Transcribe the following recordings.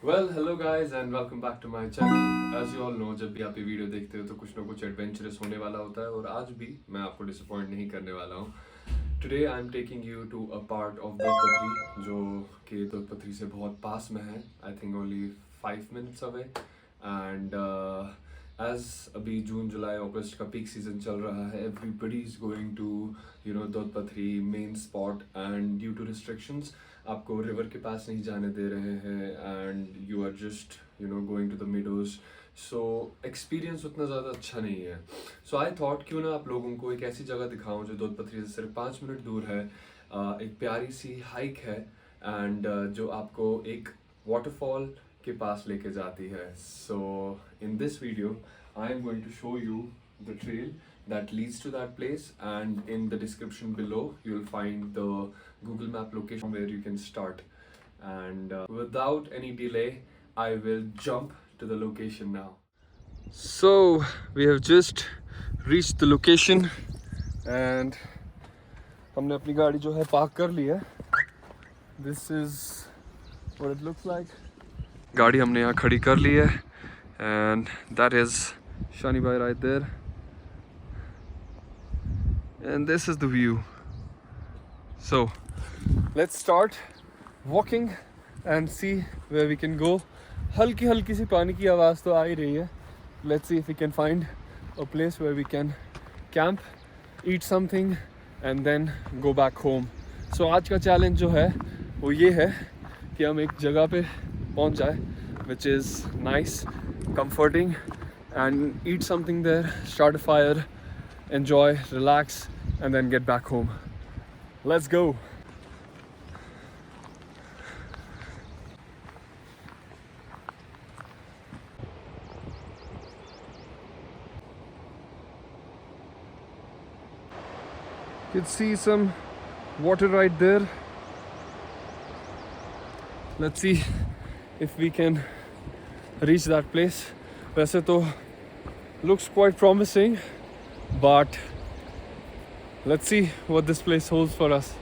Well, hello guys and welcome back to my channel. As you all know, जब भी आप ये video देखते हो तो कुछ ना कुछ एडवेंचरस होने वाला होता है और आज भी मैं आपको डिसअपॉइंट नहीं करने वाला हूँ. Today I am taking you to a part of दोदपथरी जो कि दोदपथरी से बहुत पास में है. I think only 5 minutes away. And as अभी जून जुलाई अगस्त का पीक सीजन चल रहा है, everybody is going to Doodhpathri main spot and due to restrictions आपको रिवर के पास नहीं जाने दे रहे हैं and you are just going to the meadows. So experience उतना ज़्यादा अच्छा नहीं है. सो आई थॉट क्यों ना आप लोगों को एक ऐसी जगह दिखाऊं जो दोदपथरी से सिर्फ 5 मिनट दूर है. एक प्यारी सी हाइक है एंड जो आपको एक वाटरफॉल के पास लेके जाती है. So in this video I am going to show you the trail that leads to that place, and in the description below you'll find the Google Map location where you can start. And without any delay I will jump to the location now. So we have just reached the location and हमने अपनी गाड़ी जो है park कर ली है. This is what it looks like. गाड़ी हमने यहाँ खड़ी कर ली है and that is Shani bhai right there. And this is the view. So let's start walking and see where we can go. हल्की हल्की सी पानी की आवाज़ तो आ ही रही है. Let's see if we can find a place where we can camp, eat something and then go back home. So आज का challenge जो है वो ये है कि हम एक जगह पे पहुंच जाए which is nice, comforting, and eat something there, start a fire, enjoy, relax, and then get back home. Let's go. You can see some water right there. Let's see if we can reach that place. वैसे तो looks quite promising, but let's see what this place holds for us.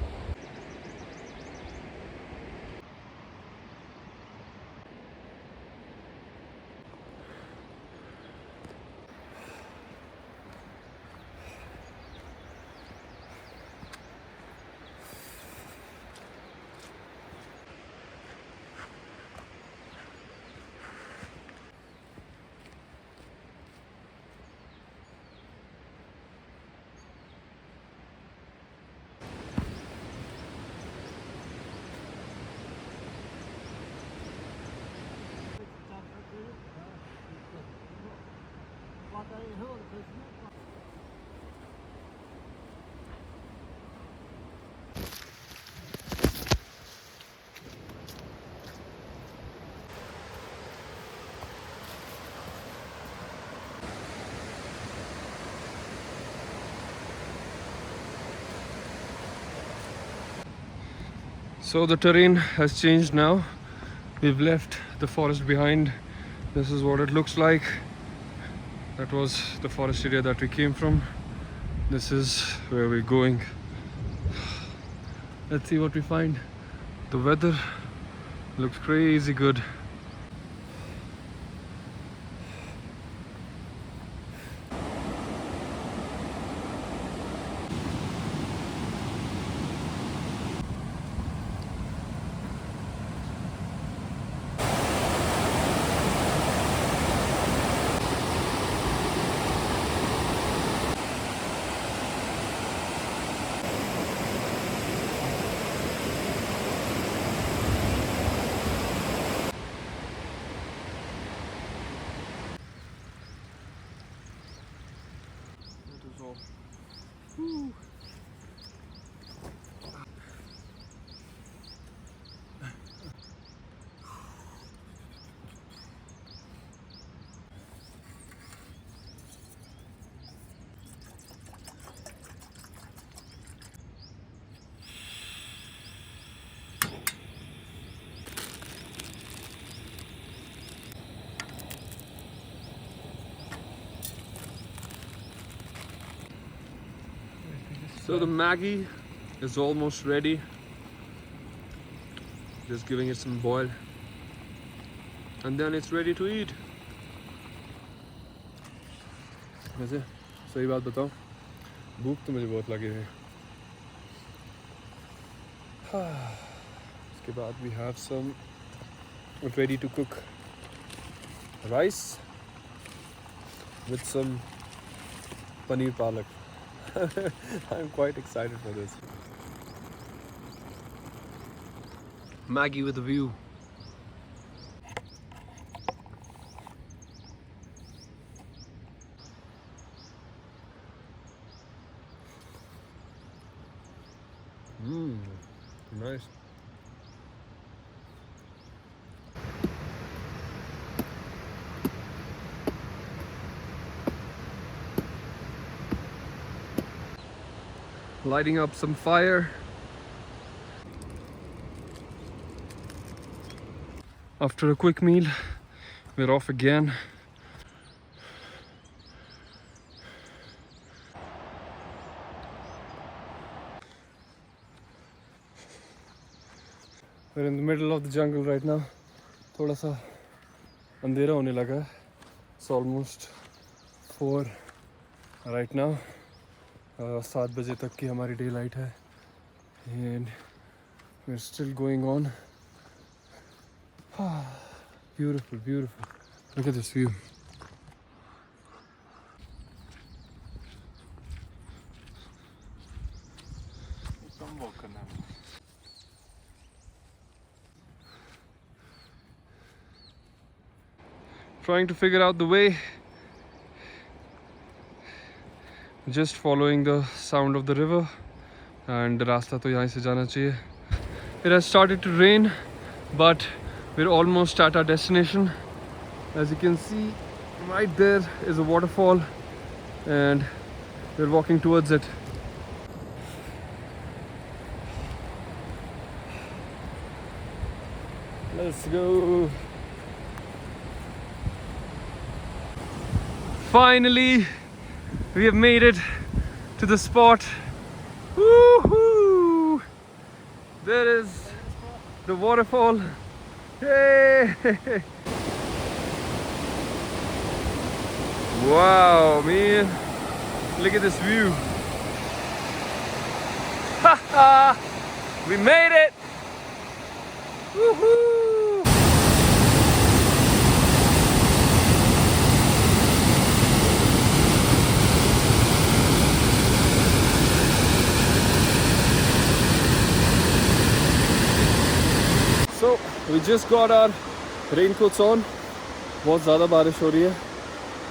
So the terrain has changed now. We've left the forest behind. This is what it looks like. That was the forest area that we came from. This is where we're going. Let's see what we find. The weather looks crazy good. Woo. So the Maggie is almost ready. Just giving it some boil. and then it's ready to eat. वैसे सही बात बताऊं, भूख तो मुझे बहुत लगी है. उसके बाद we have some ready to cook rice with some paneer palak. I'm quite excited for this. Maggie with a view. Nice. Lighting up some fire. After a quick meal, we're off again. We're in the middle of the jungle right now. थोड़ा सा अंधेरा होने लगा है. It's almost 4 right now. 7 बजे तक की हमारी डे लाइट है. And we're still going on. Beautiful, beautiful. Look at this view. Trying to figure out the way. Just following the sound of the river. And रास्ता तो यहाँ से जाना चाहिए. It has started to rain, but we're almost at our destination. As you can see, right there is a waterfall, and we're walking towards it. Let's go. Finally, we have made it to the spot. Woohoo! There is the waterfall. Hey! Wow, man! Look at this view. Ha ha! We made it! Woohoo! So we just got our raincoats on. बहुत ज़्यादा बारिश हो रही है,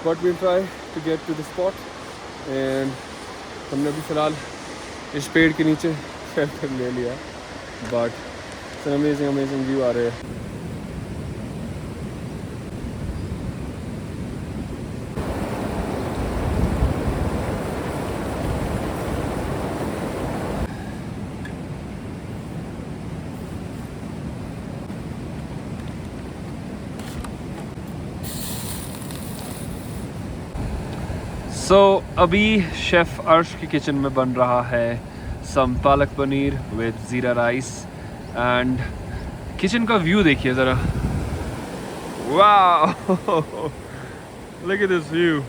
but we'll try to get to the spot. And हमने अभी फ़िलहाल इस पेड़ के नीचे शेल्टर ले लिया, but it's an amazing view आ रहे हैं. So अभी शेफ अर्श की किचन में बन रहा है some पालक पनीर with ज़ीरा राइस. एंड किचन का व्यू देखिए ज़रा. Wow! Look at this view.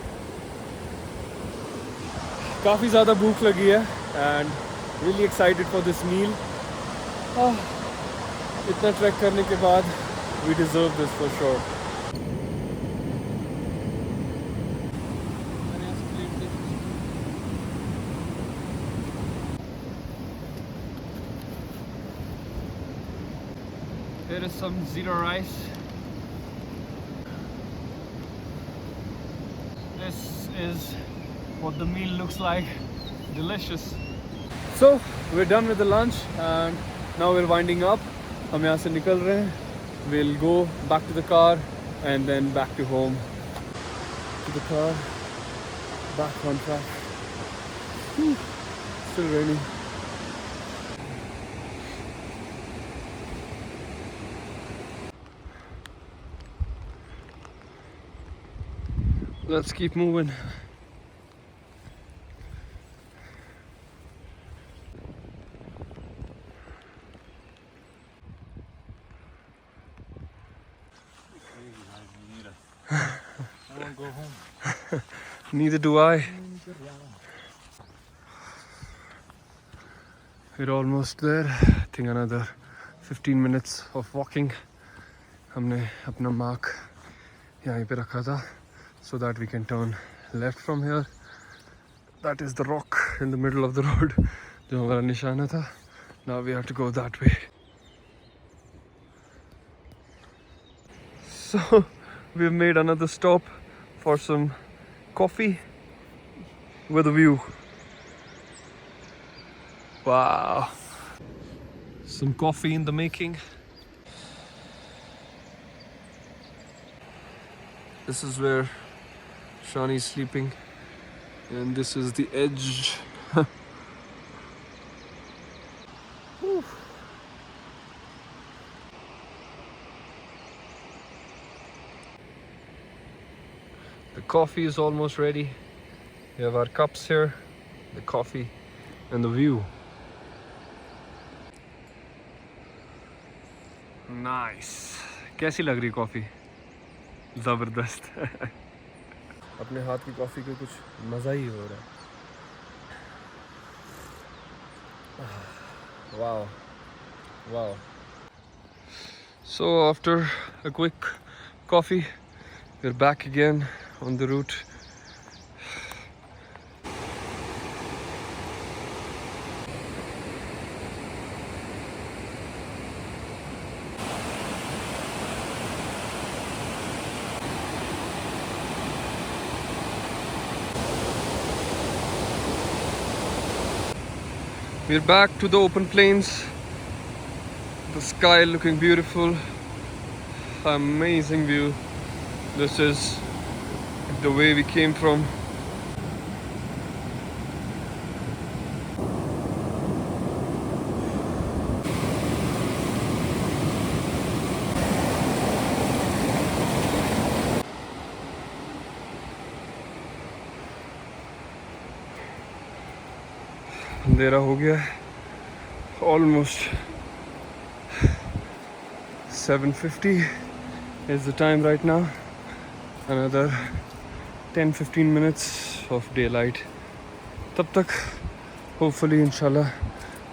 काफ़ी ज़्यादा भूख लगी है and really excited for this meal. इतना ट्रैक करने के बाद we deserve this for sure. Here is some ज़ीरा rice. This is what the meal looks like. Delicious. So we're done with the lunch and now we're winding up. हम यहाँ से निकल रहे हैं. We'll go back to the car and then back to home. To the car. Back on track. Still raining. Let's keep moving. want to go home. Neither do I. We're almost there. I think another 15 minutes of walking. हमने अपना mark यहाँ पे रखा था so that we can turn left from here. That is the rock in the middle of the road जो हमारा निशाना था. Now we have to go that way. So we've made another stop for some coffee with a view. Wow. Some coffee in the making. This is where Shani is sleeping, and this is the edge. The coffee is almost ready. We have our cups here, the coffee, and the view. Nice. कैसी लग रही coffee? जबरदस्त. अपने हाथ की coffee का कुछ मजा ही हो रहा है. Wow. Wow. So after a quick coffee, we're back again on the route. We're back to the open plains. The sky looking beautiful. Amazing view. This is the way we came from. अंधेरा हो गया है. Almost 7:50 is the time right now. Another 10-15 minutes of daylight. तब तक hopefully inshallah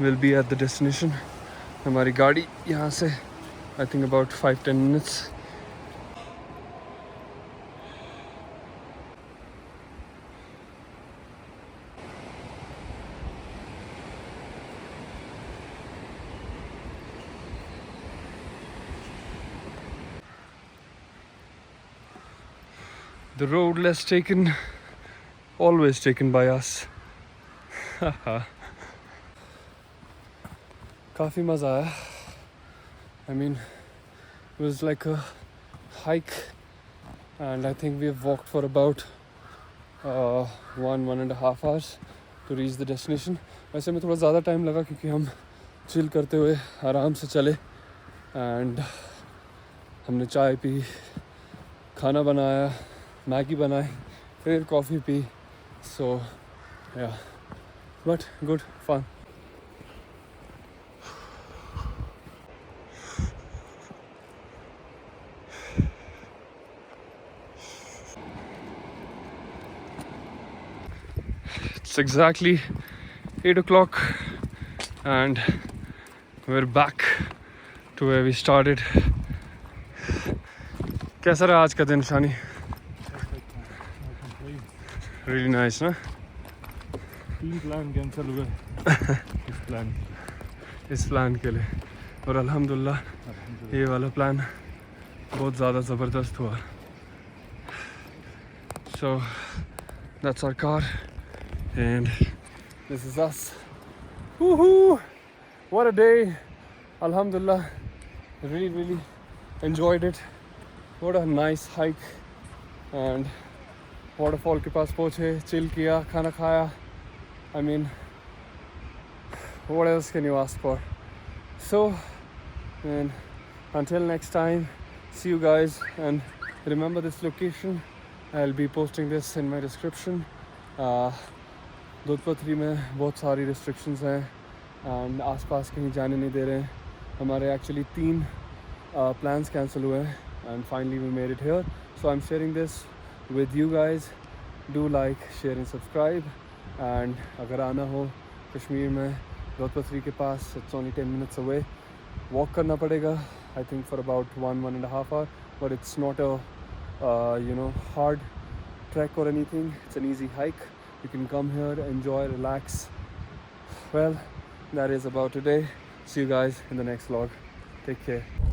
we'll be at the destination. हमारी गाड़ी यहाँ से I think about 5-10 minutes. The road less taken, always taken by us. काफ़ी मज़ा आया. I mean, it was like a hike, and I think we have walked for about 1.5 hours to reach the destination. वैसे में थोड़ा ज़्यादा time लगा क्योंकि हम चिल करते हुए आराम से चले, and हमने चाय पी, खाना बनाया, मैगी बनाई, फिर coffee P. So yeah, but good fun. It's exactly 8 o'clock and we're back to where we started. कैसा रहा आज का दिन शानी? Really nice, ना? 3 प्लान कैंसिल हुए इस प्लान के लिए, और अल्हम्दुलिल्लाह ये वाला प्लान बहुत ज़्यादा ज़बरदस्त हुआ. So that's our car and this is us. Woohoo! What a day! Alhamdulillah, really enjoyed it. What a nice hike, and waterfall के पास पहुँचे, chill किया, खाना खाया. I mean, what else can you ask for? So, and until next time, see you guys, and remember this location. I'll be posting this in my description. दूधपथरी में बहुत सारी restrictions हैं and आसपास कहीं जाने नहीं दे रहे हैं. हमारे actually 3 plans cancel हुए हैं and finally we made it here. So I'm sharing this with you guys. Do like, share and subscribe. And अगर आना हो कश्मीर में दौद पथरी के पास, it's only 10 minutes away. Walk करना पड़ेगा, I think for about 1.5 hours, but it's not a hard trek or anything. It's an easy hike. You can come here, enjoy, relax. Well, that is about today. See you guys in the next vlog. Take care.